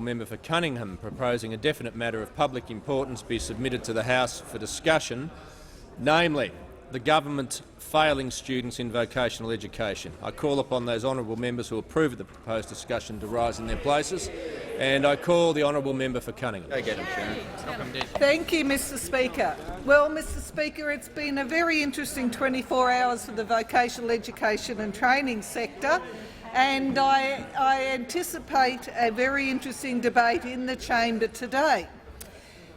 Member for Cunningham proposing a definite matter of public importance be submitted to the House for discussion, namely the government failing students in vocational education. I call upon those honourable members who approve of the proposed discussion to rise in their places, and I call the honourable member for Cunningham. Go get him, Sharon. Thank you, Mr Speaker. Well, Mr Speaker, it's been a very interesting 24 hours for the vocational education and training sector, and I anticipate a very interesting debate in the chamber today.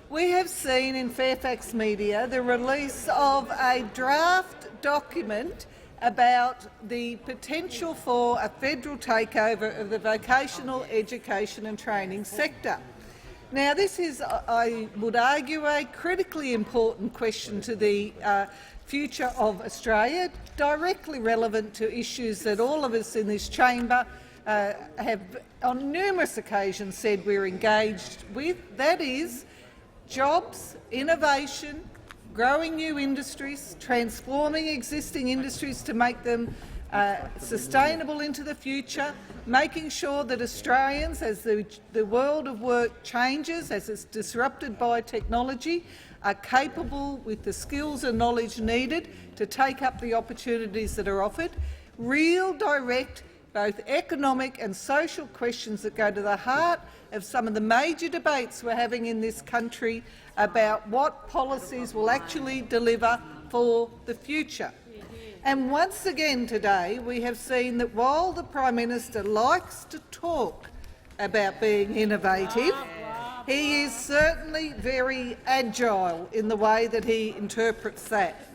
We have seen in Fairfax media the release of a draft document about the potential for a federal takeover of the vocational education and training sector. Now, this is, I would argue, a critically important question to the future of Australia, directly relevant to issues that all of us in this chamber have on numerous occasions said we're engaged with. That is, jobs, innovation, growing new industries, transforming existing industries to make them sustainable into the future, making sure that Australians, as the world of work changes, as it's disrupted by technology, are capable with the skills and knowledge needed to take up the opportunities that are offered. Real, direct, both economic and social questions that go to the heart of some of the major debates we're having in this country about what policies will actually deliver for the future. And once again today we have seen that while the Prime Minister likes to talk about being innovative, he is certainly very agile in the way that he interprets that.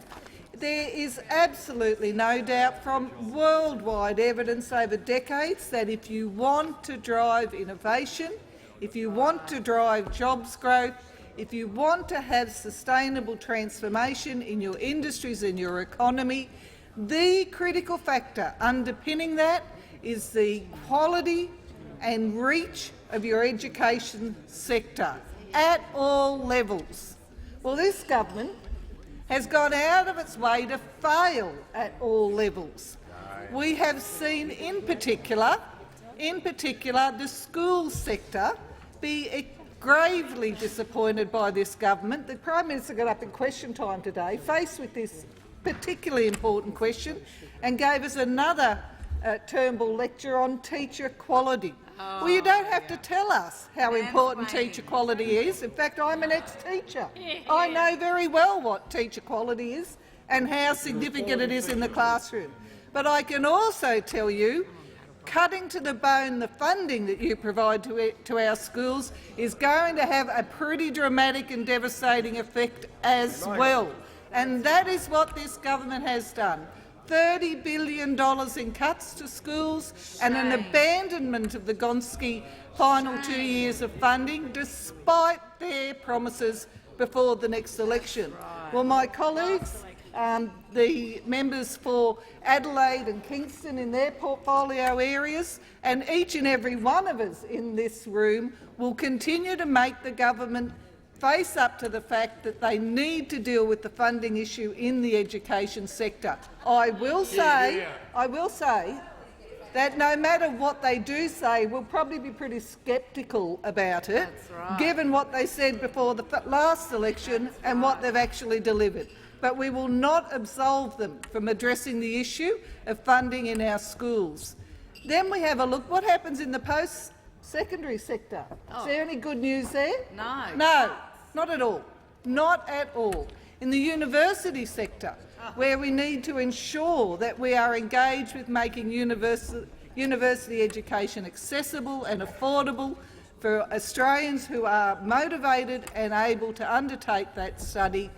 There is absolutely no doubt from worldwide evidence over decades that if you want to drive innovation, if you want to drive jobs growth, if you want to have sustainable transformation in your industries and your economy, the critical factor underpinning that is the quality and reach of your education sector at all levels. Well, this government has gone out of its way to fail at all levels. We have seen in particular the school sector be gravely disappointed by this government. The Prime Minister got up in question time today, faced with this particularly important question, and gave us another Turnbull lecture on teacher quality. Well, you don't have to tell us how important teacher quality is. In fact, I'm an ex-teacher. I know very well what teacher quality is and how significant it is in the classroom. But I can also tell you, cutting to the bone the funding that you provide to our schools is going to have a pretty dramatic and devastating effect as well. And that is what this government has done. $30 billion in cuts to schools and an abandonment of the Gonski final 2 years of funding, despite their promises before the next election. Well, my colleagues, the members for Adelaide and Kingston in their portfolio areas, and each and every one of us in this room will continue to make the government face up to the fact that they need to deal with the funding issue in the education sector. I will say that no matter what they do say, we'll probably be pretty sceptical about it, given what they said before the last election and what they've actually delivered. But we will not absolve them from addressing the issue of funding in our schools. Then we have a look what happens in the post-secondary sector. Is there any good news there? No. No, not at all. Not at all. In the university sector, where we need to ensure that we are engaged with making university education accessible and affordable for Australians who are motivated and able to undertake that study,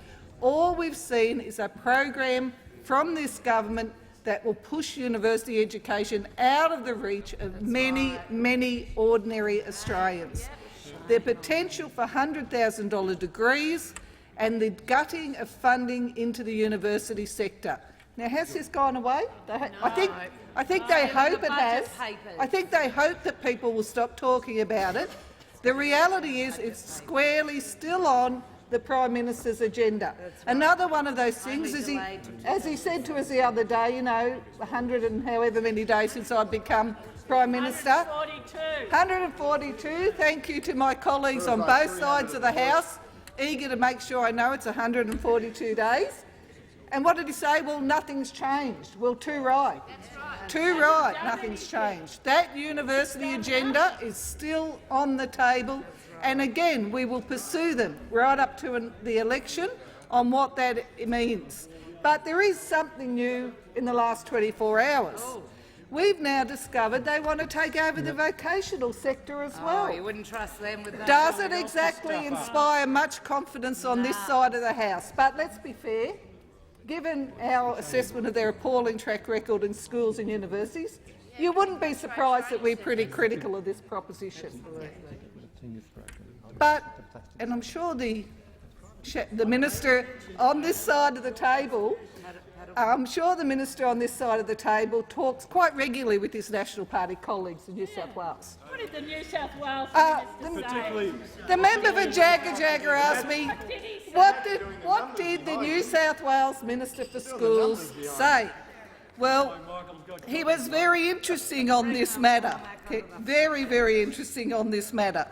all we've seen is a program from this government that will push university education out of the reach of many ordinary Australians. The potential for $100,000 degrees and the gutting of funding into the university sector. Now, has this gone away? I think they hope it has. I think they hope that people will stop talking about it. The reality is it's squarely still on the Prime Minister's agenda. Another one of those things, as he said to us the other day, 100 and however many days since I've become Prime Minister. 142. 142. Thank you to my colleagues on both sides of the House, eager to make sure I know it's 142 days. And what did he say? Well, nothing's changed. Well, too right. Too right, nothing's changed. That university agenda is still on the table, and again, we will pursue them right up to the election on what that means. But there is something new in the last 24 hours. We've now discovered they want to take over the vocational sector as well. Oh, you wouldn't trust them with that. Does it exactly inspire much confidence on this side of the House? But let's be fair. Given our assessment of their appalling track record in schools and universities, you wouldn't be surprised that we're pretty critical of this proposition. But, and I'm sure the minister on this side of the table, talks quite regularly with his National Party colleagues in New South Wales. What did the New South Wales minister say? The member for Jagger asked me, what did the New South Wales Minister for Schools say? Well, he was very interesting on this matter. Very, very interesting on this matter.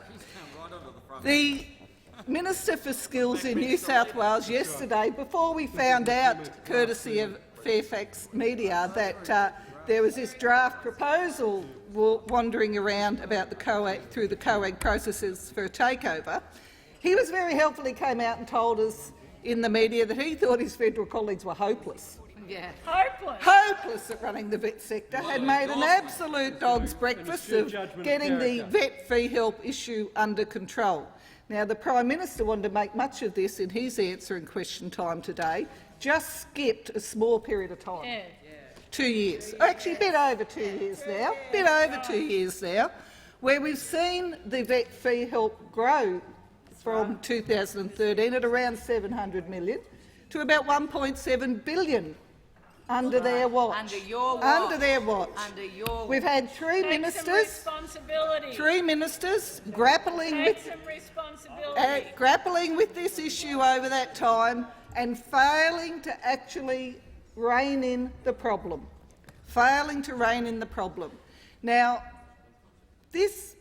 The Minister for Skills in New South Wales yesterday, before we found out, courtesy of Fairfax Media, that there was this draft proposal wandering around about the through the COAG processes for a takeover, he was very helpful. He came out and told us in the media that he thought his federal colleagues were hopeless. Yeah. Hopeless at running the vet sector, had made an absolute dog's breakfast of getting the vet fee help issue under control. Now, the Prime Minister wanted to make much of this in his answer in question time today, just skipped a small period of time. Yeah. 2 years. Actually, a bit over 2 years now. Where we've seen the vet fee help grow from 2013 at around $700 million to about $1.7 billion under their watch. Under your watch. Under their watch. Under your We've had three ministers grappling with this issue over that time and failing to actually rein in the problem. Now, this,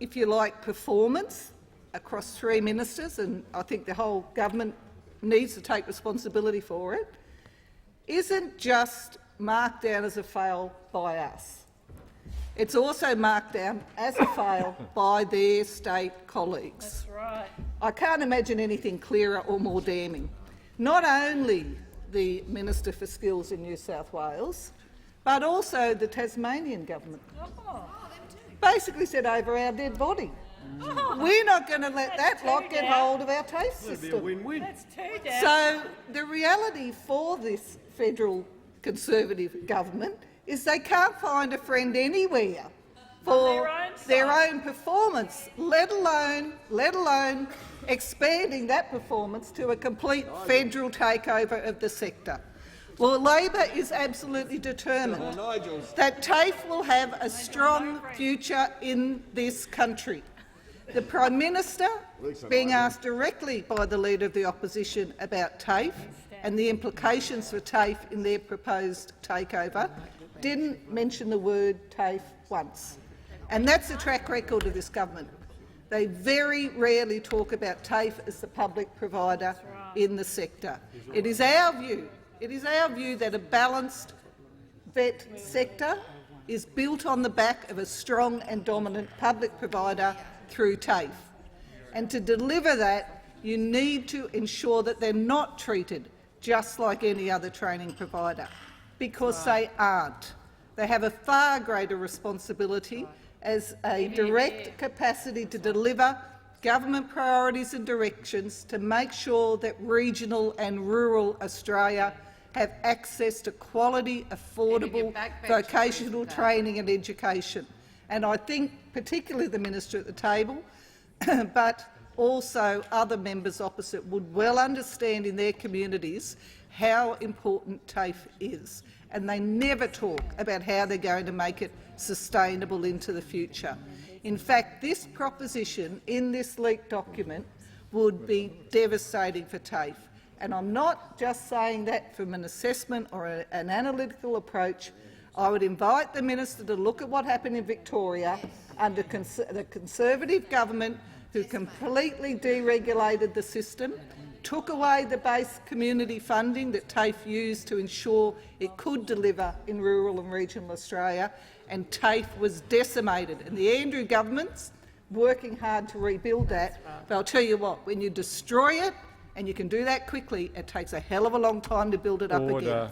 if you like, performance across three ministers, and I think the whole government needs to take responsibility for it, isn't just marked down as a fail by us. It's also marked down as a fail by their state colleagues. That's right. I can't imagine anything clearer or more damning. Not only the Minister for Skills in New South Wales, but also the Tasmanian government. Basically said over our dead body. We're not going to let that lot get hold of our TAFE system. That's two down. So the reality for this federal Conservative government is they can't find a friend anywhere for their own performance, let alone expanding that performance to a complete federal takeover of the sector. Well, Labor is absolutely determined that TAFE will have a strong future in this country. The Prime Minister, being asked directly by the Leader of the Opposition about TAFE and the implications for TAFE in their proposed takeover, didn't mention the word TAFE once. And that's the track record of this government. They very rarely talk about TAFE as the public provider in the sector. It is our view that a balanced vet sector is built on the back of a strong and dominant public provider through TAFE. And to deliver that, you need to ensure that they're not treated just like any other training provider, because they aren't. They have a far greater responsibility as a direct capacity to deliver government priorities and directions to make sure that regional and rural Australia have access to quality, affordable vocational training and education. And I think particularly the minister at the table, but also other members opposite, would well understand in their communities how important TAFE is. And they never talk about how they're going to make it sustainable into the future. In fact, this proposition in this leaked document would be devastating for TAFE. And I'm not just saying that from an assessment or an analytical approach. I would invite the minister to look at what happened in Victoria under the Conservative government, who completely deregulated the system, took away the base community funding that TAFE used to ensure it could deliver in rural and regional Australia, and TAFE was decimated. And the Andrew government's working hard to rebuild that. But I'll tell you what, when you destroy it, and you can do that quickly, it takes a hell of a long time to build it up again.